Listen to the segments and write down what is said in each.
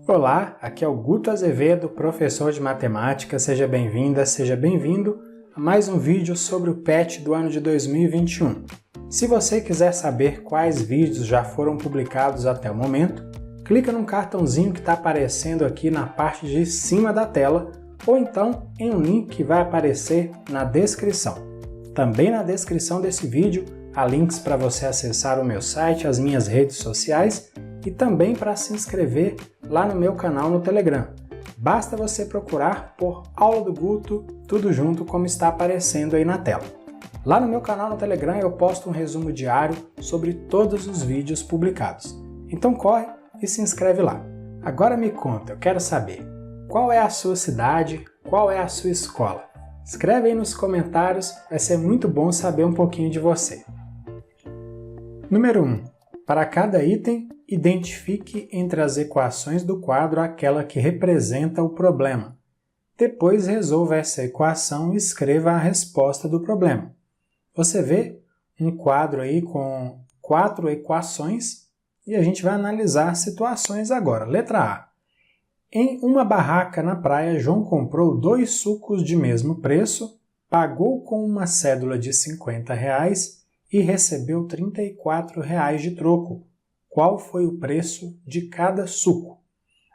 Olá, aqui é o Guto Azevedo, professor de matemática. Seja bem-vinda, seja bem-vindo a mais um vídeo sobre o PET do ano de 2021. Se você quiser saber quais vídeos já foram publicados até o momento, clica no cartãozinho que está aparecendo aqui na parte de cima da tela ou então em um link que vai aparecer na descrição. Também na descrição desse vídeo há links para você acessar o meu site, as minhas redes sociais e também para se inscrever lá no meu canal no Telegram. Basta você procurar por Aula do Guto, tudo junto como está aparecendo aí na tela. Lá no meu canal no Telegram eu posto um resumo diário sobre todos os vídeos publicados. Então corre e se inscreve lá. Agora me conta, eu quero saber, qual é a sua cidade, qual é a sua escola? Escreve aí nos comentários, vai ser muito bom saber um pouquinho de você. Número 1. Para cada item, identifique entre as equações do quadro aquela que representa o problema. Depois resolva essa equação e escreva a resposta do problema. Você vê um quadro aí com 4 equações e a gente vai analisar situações agora. Letra A. Em uma barraca na praia, João comprou 2 sucos de mesmo preço, pagou com uma cédula de R$50 e recebeu R$34 de troco. Qual foi o preço de cada suco?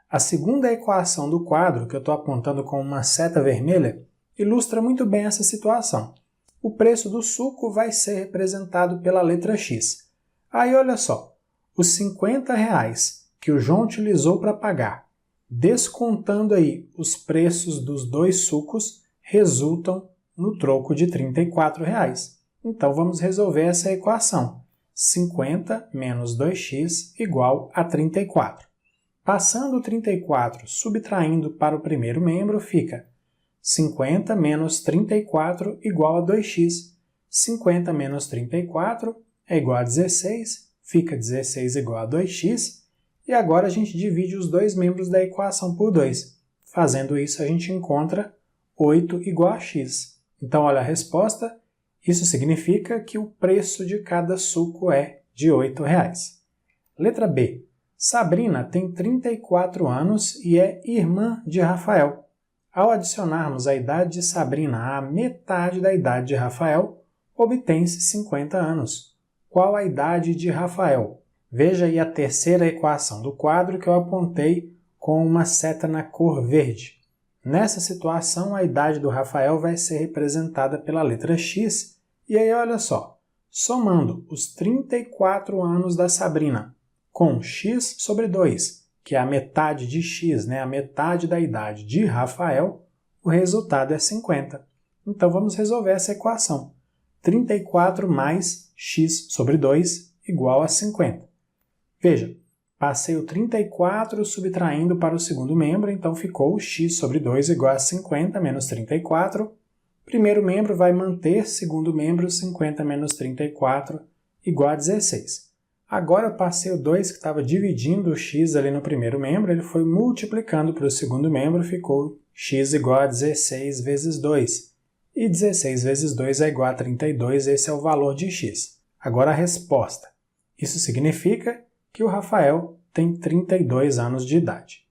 A segunda equação do quadro, que eu estou apontando com uma seta vermelha, ilustra muito bem essa situação. O preço do suco vai ser representado pela letra X. Aí olha só, os R$50 que o João utilizou para pagar, descontando aí os preços dos 2 sucos, resultam no troco de R$34. Então vamos resolver essa equação. 50 menos 2x igual a 34. Passando o 34 subtraindo para o primeiro membro, fica 50 menos 34 igual a 2x. 50 menos 34 é igual a 16, fica 16 igual a 2x. E agora a gente divide os dois membros da equação por 2. Fazendo isso, a gente encontra 8 igual a x. Então, olha a resposta. Isso significa que o preço de cada suco é de R$8. Letra B. Sabrina tem 34 anos e é irmã de Rafael. Ao adicionarmos a idade de Sabrina à metade da idade de Rafael, obtém-se 50 anos. Qual a idade de Rafael? Veja aí a terceira equação do quadro que eu apontei com uma seta na cor verde. Nessa situação, a idade do Rafael vai ser representada pela letra X. E aí, olha só, somando os 34 anos da Sabrina com x sobre 2, que é a metade de x, a metade da idade de Rafael, o resultado é 50. Então, vamos resolver essa equação. 34 mais x sobre 2 igual a 50. Veja, passei o 34 subtraindo para o segundo membro, então ficou x sobre 2 igual a 50 menos 34. Primeiro membro vai manter, segundo membro, 50 menos 34 igual a 16. Agora eu passei o 2 que estava dividindo o x ali no primeiro membro, ele foi multiplicando para o segundo membro, ficou x igual a 16 vezes 2. E 16 vezes 2 é igual a 32, esse é o valor de x. Agora a resposta. Isso significa que o Rafael tem 32 anos de idade.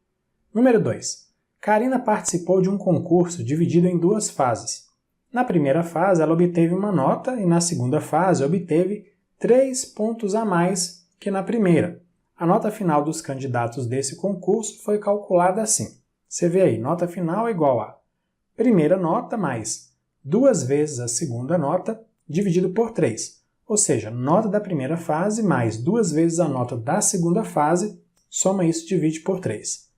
Número 2. Karina participou de um concurso dividido em 2 fases. Na primeira fase, ela obteve uma nota e na segunda fase obteve 3 pontos a mais que na primeira. A nota final dos candidatos desse concurso foi calculada assim. Você vê aí, nota final é igual a primeira nota mais 2 vezes a segunda nota dividido por 3. Ou seja, nota da primeira fase mais 2 vezes a nota da segunda fase, soma isso e divide por 3.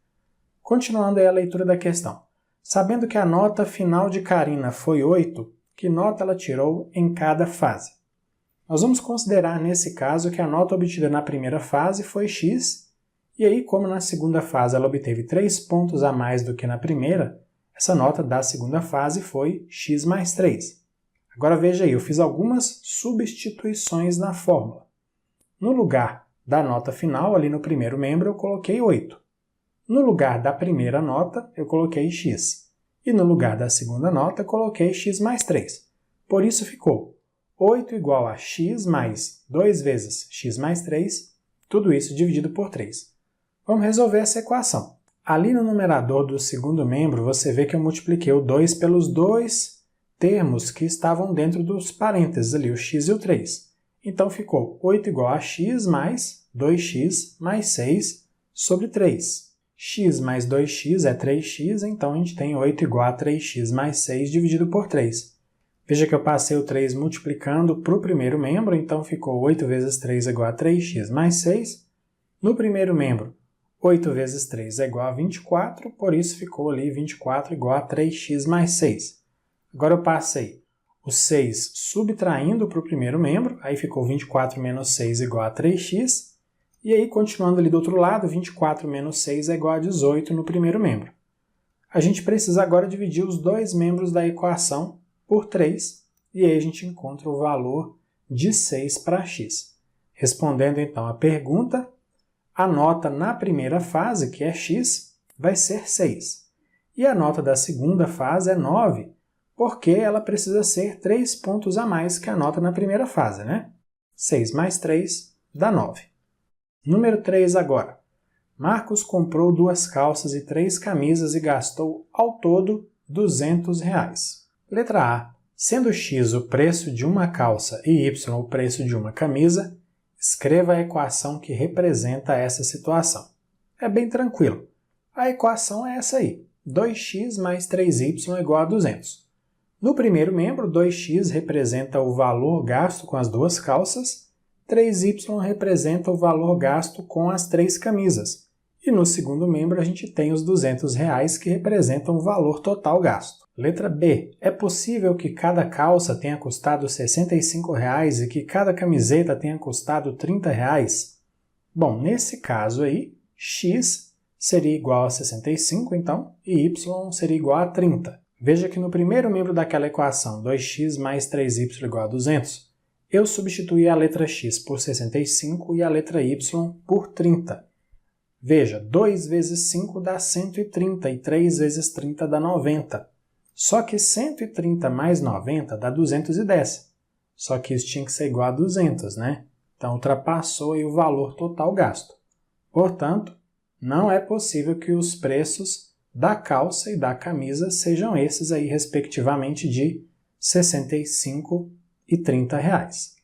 Continuando aí a leitura da questão. Sabendo que a nota final de Karina foi 8, que nota ela tirou em cada fase? Nós vamos considerar nesse caso que a nota obtida na primeira fase foi x, e aí como na segunda fase ela obteve 3 pontos a mais do que na primeira, essa nota da segunda fase foi x mais 3. Agora veja aí, eu fiz algumas substituições na fórmula. No lugar da nota final, ali no primeiro membro, eu coloquei 8. No lugar da primeira nota, eu coloquei x. E no lugar da segunda nota, eu coloquei x mais 3. Por isso ficou 8 igual a x mais 2 vezes x mais 3, tudo isso dividido por 3. Vamos resolver essa equação. Ali no numerador do segundo membro, você vê que eu multipliquei o 2 pelos dois termos que estavam dentro dos parênteses ali, o x e o 3. Então ficou 8 igual a x mais 2x mais 6 sobre 3. X mais 2x é 3x, então a gente tem 8 igual a 3x mais 6 dividido por 3. Veja que eu passei o 3 multiplicando para o primeiro membro, então ficou 8 vezes 3 é igual a 3x mais 6. No primeiro membro, 8 vezes 3 é igual a 24, por isso ficou ali 24 igual a 3x mais 6. Agora eu passei o 6 subtraindo para o primeiro membro, aí ficou 24 menos 6 igual a 3x. E aí, continuando ali do outro lado, 24 menos 6 é igual a 18 no primeiro membro. A gente precisa agora dividir os dois membros da equação por 3, e aí a gente encontra o valor de 6 para x. Respondendo então a pergunta, a nota na primeira fase, que é x, vai ser 6. E a nota da segunda fase é 9, porque ela precisa ser 3 pontos a mais que a nota na primeira fase, né? 6 mais 3 dá 9. Número 3 agora. Marcos comprou 2 calças e 3 camisas e gastou, ao todo, R$200. Letra A. Sendo x o preço de uma calça e y o preço de uma camisa, escreva a equação que representa essa situação. É bem tranquilo. A equação é essa aí. 2x mais 3y é igual a 200. No primeiro membro, 2x representa o valor gasto com as 2 calças, 3y representa o valor gasto com as 3 camisas. E no segundo membro a gente tem os R$200 que representam o valor total gasto. Letra B. É possível que cada calça tenha custado R$65 e que cada camiseta tenha custado R$30? Bom, nesse caso aí, x seria igual a 65, então, e y seria igual a 30. Veja que no primeiro membro daquela equação, 2x mais 3y igual a 200, eu substituí a letra x por 65 e a letra y por 30. Veja, 2 vezes 5 dá 130 e 3 vezes 30 dá 90. Só que 130 mais 90 dá 210. Só que isso tinha que ser igual a 200, né? Então ultrapassou aí o valor total gasto. Portanto, não é possível que os preços da calça e da camisa sejam esses aí, respectivamente, de 65 e 30 reais.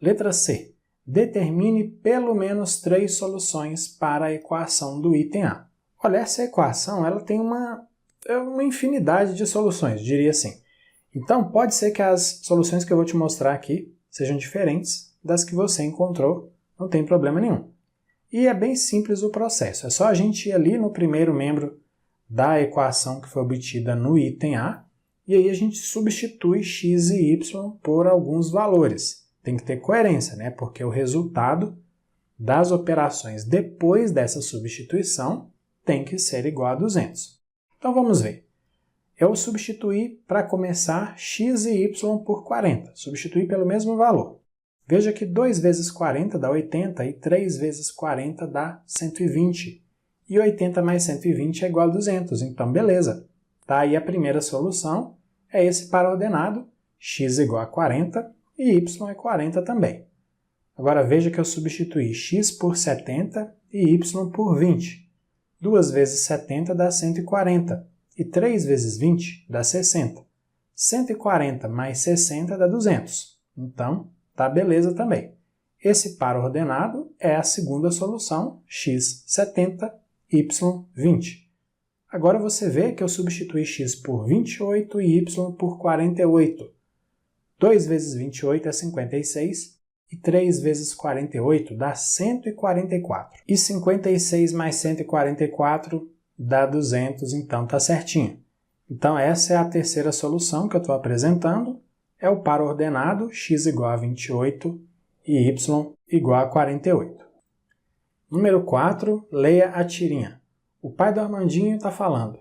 Letra C. Determine pelo menos 3 soluções para a equação do item A. Olha, essa equação ela tem uma infinidade de soluções, diria assim. Então, pode ser que as soluções que eu vou te mostrar aqui sejam diferentes das que você encontrou, não tem problema nenhum. E é bem simples o processo, é só a gente ir ali no primeiro membro da equação que foi obtida no item A, e aí a gente substitui x e y por alguns valores. Tem que ter coerência, né? Porque o resultado das operações depois dessa substituição tem que ser igual a 200. Então vamos ver. Eu substituí, para começar, x e y por 40. Substituí pelo mesmo valor. Veja que 2 vezes 40 dá 80 e 3 vezes 40 dá 120. E 80 mais 120 é igual a 200, então beleza. Tá aí a primeira solução, é esse par ordenado, x igual a 40 e y é 40 também. Agora veja que eu substituí x por 70 e y por 20. 2 vezes 70 dá 140 e 3 vezes 20 dá 60. 140 mais 60 dá 200. Então, tá beleza também. Esse par ordenado é a segunda solução, x 70, y 20. Agora você vê que eu substituí x por 28 e y por 48. 2 vezes 28 é 56 e 3 vezes 48 dá 144. E 56 mais 144 dá 200, então tá certinho. Então essa é a terceira solução que eu estou apresentando. É o par ordenado x igual a 28 e y igual a 48. Número 4, leia a tirinha. O pai do Armandinho está falando.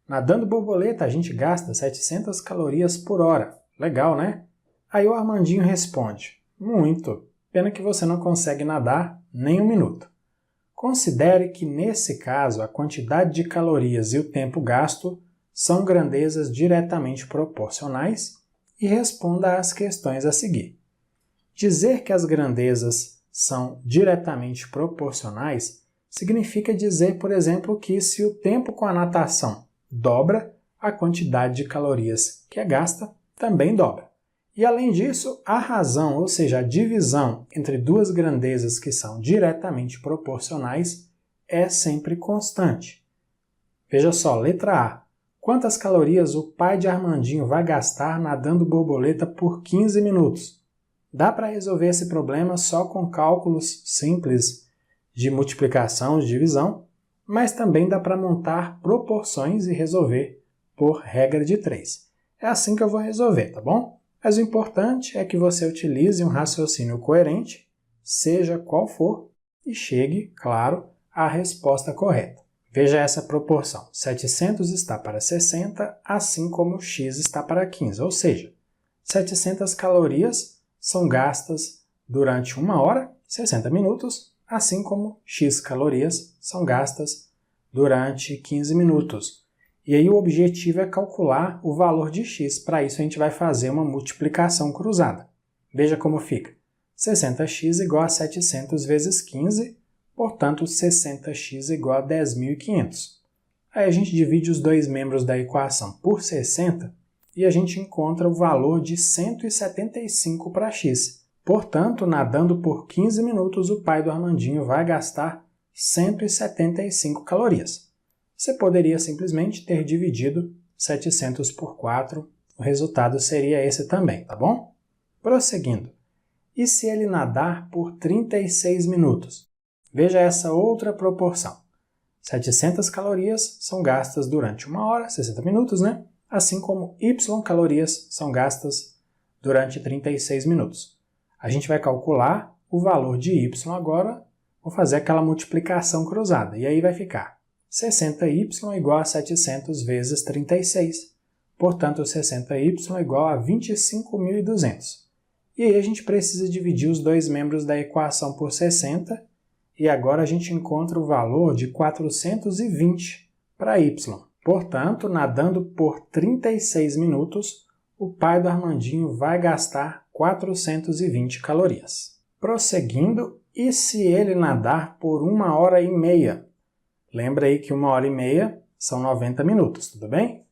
Nadando borboleta a gente gasta 700 calorias por hora. Legal, né? Aí o Armandinho responde, muito, pena que você não consegue nadar nem um minuto. Considere que nesse caso a quantidade de calorias e o tempo gasto são grandezas diretamente proporcionais e responda às questões a seguir. Dizer que as grandezas são diretamente proporcionais significa dizer, por exemplo, que se o tempo com a natação dobra, a quantidade de calorias que é gasta também dobra. E além disso, a razão, ou seja, a divisão entre duas grandezas que são diretamente proporcionais, é sempre constante. Veja só, letra A. Quantas calorias o pai de Armandinho vai gastar nadando borboleta por 15 minutos? Dá para resolver esse problema só com cálculos simples de multiplicação e divisão, mas também dá para montar proporções e resolver por regra de 3. É assim que eu vou resolver, tá bom? Mas o importante é que você utilize um raciocínio coerente, seja qual for, e chegue, claro, à resposta correta. Veja essa proporção. 700 está para 60, assim como x está para 15. Ou seja, 700 calorias são gastas durante 1 hora, 60 minutos, assim como x calorias são gastas durante 15 minutos. E aí o objetivo é calcular o valor de x. Para isso a gente vai fazer uma multiplicação cruzada. Veja como fica. 60x igual a 700 vezes 15, portanto 60x igual a 10.500. Aí a gente divide os dois membros da equação por 60 e a gente encontra o valor de 175 para x. Portanto, nadando por 15 minutos, o pai do Armandinho vai gastar 175 calorias. Você poderia simplesmente ter dividido 700 por 4, o resultado seria esse também, tá bom? Prosseguindo. E se ele nadar por 36 minutos? Veja essa outra proporção. 700 calorias são gastas durante 1 hora, 60 minutos, né? Assim como y calorias são gastas durante 36 minutos. A gente vai calcular o valor de y agora, vou fazer aquela multiplicação cruzada, e aí vai ficar 60y igual a 700 vezes 36. Portanto, 60y igual a 25.200. E aí a gente precisa dividir os dois membros da equação por 60, e agora a gente encontra o valor de 420 para y. Portanto, nadando por 36 minutos, o pai do Armandinho vai gastar 420 calorias. Prosseguindo, e se ele nadar por 1 hora e meia? Lembra aí que 1 hora e meia são 90 minutos, tudo bem?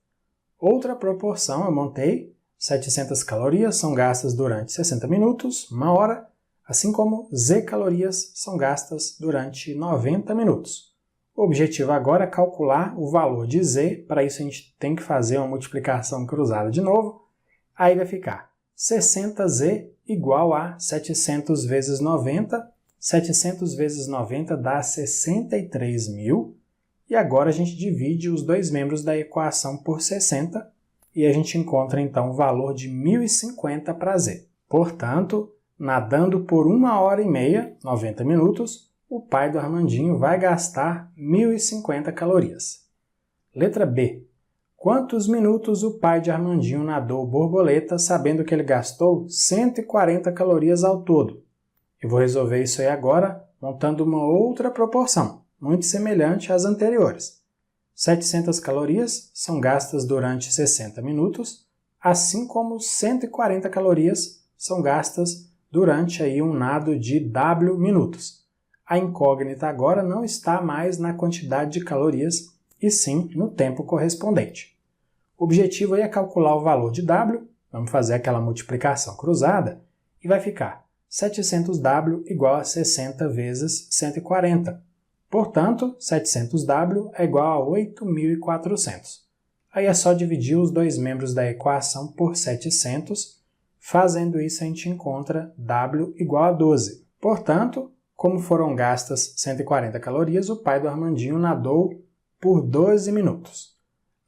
Outra proporção eu montei, 700 calorias são gastas durante 60 minutos, 1 hora, assim como z calorias são gastas durante 90 minutos. O objetivo agora é calcular o valor de z, para isso a gente tem que fazer uma multiplicação cruzada de novo, aí vai ficar 60z igual a 700 vezes 90, 700 vezes 90 dá 63.000, e agora a gente divide os dois membros da equação por 60, e a gente encontra então o valor de 1.050 para z. Portanto, nadando por 1 hora e meia, 90 minutos, o pai do Armandinho vai gastar 1.050 calorias. Letra B. Quantos minutos o pai de Armandinho nadou borboleta, sabendo que ele gastou 140 calorias ao todo? Eu vou resolver isso aí agora, montando uma outra proporção, muito semelhante às anteriores. 700 calorias são gastas durante 60 minutos, assim como 140 calorias são gastas durante aí um nado de W minutos. A incógnita agora não está mais na quantidade de calorias, e sim no tempo correspondente. O objetivo aí é calcular o valor de W, vamos fazer aquela multiplicação cruzada, e vai ficar 700W igual a 60 vezes 140. Portanto, 700W é igual a 8.400. Aí é só dividir os dois membros da equação por 700. Fazendo isso, a gente encontra W igual a 12. Portanto, como foram gastas 140 calorias, o pai do Armandinho nadou por 12 minutos.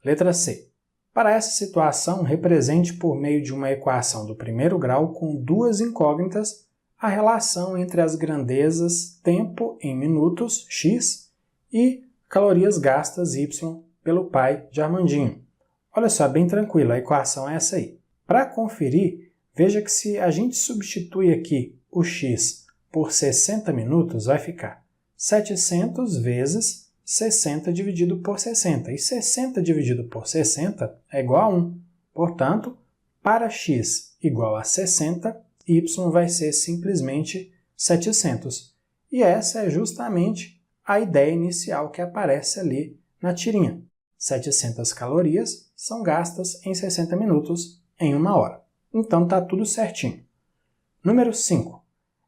Letra C. Para essa situação, represente por meio de uma equação do primeiro grau com duas incógnitas a relação entre as grandezas tempo em minutos, x, e calorias gastas, y, pelo pai de Armandinho. Olha só, bem tranquilo, a equação é essa aí. Para conferir, veja que se a gente substitui aqui o x por 60 minutos, vai ficar 700 vezes 60 dividido por 60. E 60 dividido por 60 é igual a 1. Portanto, para x igual a 60, y vai ser simplesmente 700. E essa é justamente a ideia inicial que aparece ali na tirinha. 700 calorias são gastas em 60 minutos em 1 hora. Então está tudo certinho. Número 5.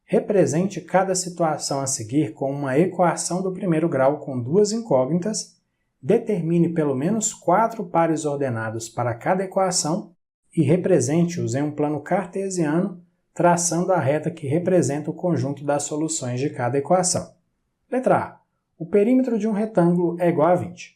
Represente cada situação a seguir com uma equação do primeiro grau com duas incógnitas, determine pelo menos 4 pares ordenados para cada equação e represente-os em um plano cartesiano, traçando a reta que representa o conjunto das soluções de cada equação. Letra A. O perímetro de um retângulo é igual a 20.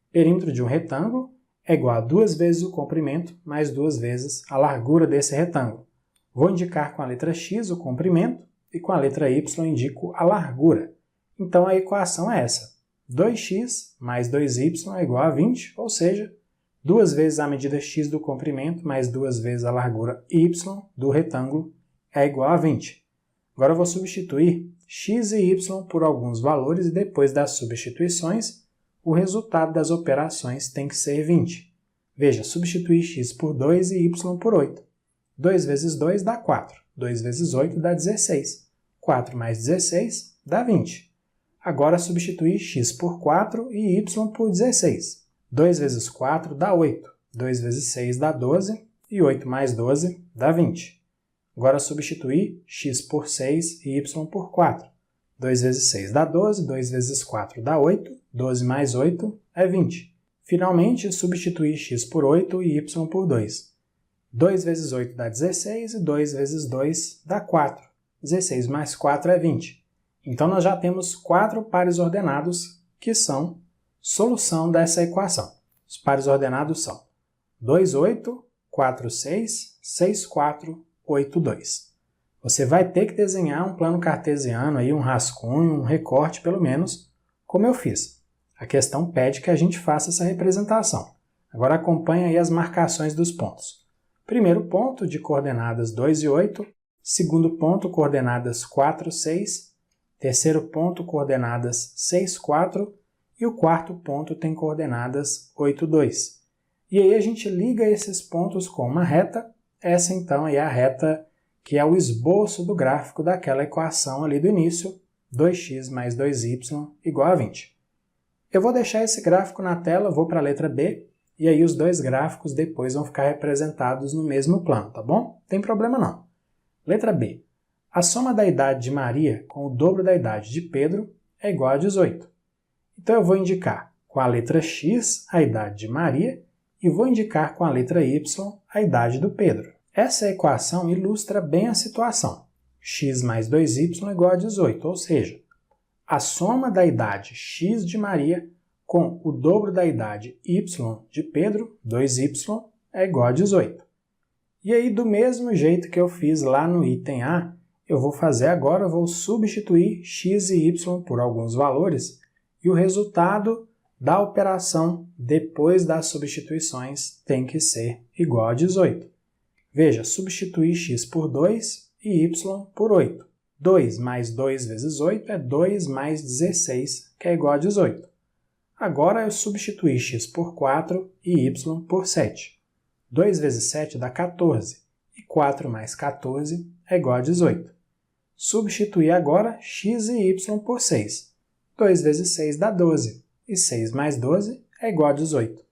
O perímetro de um retângulo é igual a 2 vezes o comprimento mais 2 vezes a largura desse retângulo. Vou indicar com a letra X o comprimento e com a letra Y indico a largura. Então a equação é essa. 2x mais 2y é igual a 20, ou seja, 2 vezes a medida x do comprimento mais 2 vezes a largura y do retângulo é igual a 20. Agora eu vou substituir x e y por alguns valores e depois das substituições, o resultado das operações tem que ser 20. Veja, substituir x por 2 e y por 8. 2 vezes 2 dá 4. 2 vezes 8 dá 16. 4 mais 16 dá 20. Agora substituir x por 4 e y por 16. 2 vezes 4 dá 8. 2 vezes 6 dá 12. E 8 mais 12 dá 20. Agora substituir x por 6 e y por 4. 2 vezes 6 dá 12. 2 vezes 4 dá 8. 12 mais 8 é 20. Finalmente, substituir x por 8 e y por 2. 2 vezes 8 dá 16 e 2 vezes 2 dá 4. 16 mais 4 é 20. Então, nós já temos 4 pares ordenados que são solução dessa equação. Os pares ordenados são 2, 8, 4, 6, 6, 4, 8, 2. Você vai ter que desenhar um plano cartesiano, aí, um rascunho, um recorte pelo menos, como eu fiz. A questão pede que a gente faça essa representação. Agora acompanhe aí as marcações dos pontos. Primeiro ponto de coordenadas 2 e 8, segundo ponto coordenadas 4, 6, terceiro ponto coordenadas 6, 4 e o quarto ponto tem coordenadas 8, 2. E aí a gente liga esses pontos com uma reta, essa então é a reta que é o esboço do gráfico daquela equação ali do início, 2x mais 2y igual a 20. Eu vou deixar esse gráfico na tela, vou para a letra B, e aí os dois gráficos depois vão ficar representados no mesmo plano, tá bom? Não tem problema não. Letra B. A soma da idade de Maria com o dobro da idade de Pedro é igual a 18. Então eu vou indicar com a letra X a idade de Maria e vou indicar com a letra Y a idade do Pedro. Essa equação ilustra bem a situação. X mais 2y é igual a 18, ou seja, a soma da idade x de Maria com o dobro da idade y de Pedro, 2y, é igual a 18. E aí, do mesmo jeito que eu fiz lá no item A, eu vou fazer agora, eu vou substituir x e y por alguns valores e o resultado da operação depois das substituições tem que ser igual a 18. Veja, substituir x por 2 e y por 8. 2 mais 2 vezes 8 é 2 mais 16, que é igual a 18. Agora eu substituir x por 4 e y por 7. 2 vezes 7 dá 14, e 4 mais 14 é igual a 18. Substituir agora x e y por 6. 2 vezes 6 dá 12, e 6 mais 12 é igual a 18.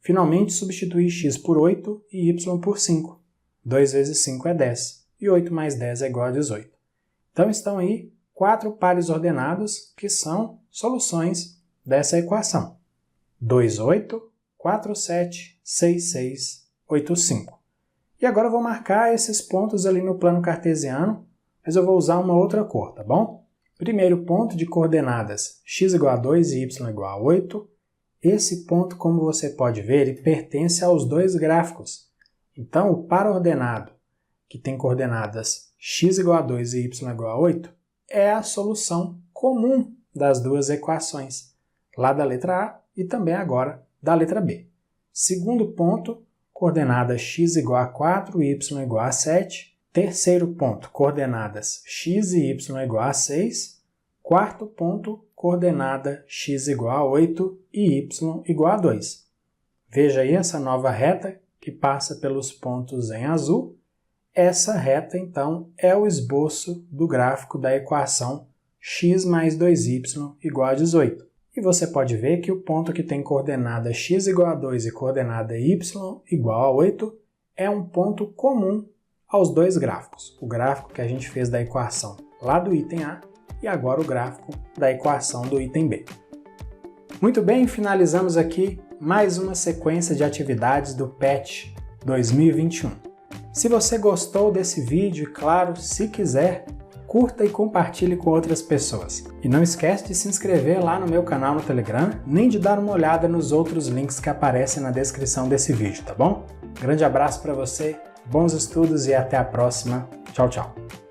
Finalmente, substituir x por 8 e y por 5. 2 vezes 5 é 10, e 8 mais 10 é igual a 18. Então estão aí 4 pares ordenados que são soluções dessa equação. 2, 8, 4, 7, 6, 6, 8, 5. E agora eu vou marcar esses pontos ali no plano cartesiano, mas eu vou usar uma outra cor, tá bom? Primeiro ponto de coordenadas x igual a 2 e y igual a 8. Esse ponto, como você pode ver, ele pertence aos dois gráficos. Então, o par ordenado que tem coordenadas x igual a 2 e y igual a 8 é a solução comum das duas equações, lá da letra A e também agora da letra B. Segundo ponto, coordenada x igual a 4 e y igual a 7. Terceiro ponto, coordenadas x e y igual a 6. Quarto ponto, coordenada x igual a 8 e y igual a 2. Veja aí essa nova reta que passa pelos pontos em azul. Essa reta, então, é o esboço do gráfico da equação x mais 2y igual a 18. E você pode ver que o ponto que tem coordenada x igual a 2 e coordenada y igual a 8 é um ponto comum aos dois gráficos. O gráfico que a gente fez da equação lá do item A e agora o gráfico da equação do item B. Muito bem, finalizamos aqui mais uma sequência de atividades do PET 2021. Se você gostou desse vídeo, e claro, se quiser, curta e compartilhe com outras pessoas. E não esquece de se inscrever lá no meu canal no Telegram, nem de dar uma olhada nos outros links que aparecem na descrição desse vídeo, tá bom? Grande abraço para você, bons estudos e até a próxima. Tchau, tchau!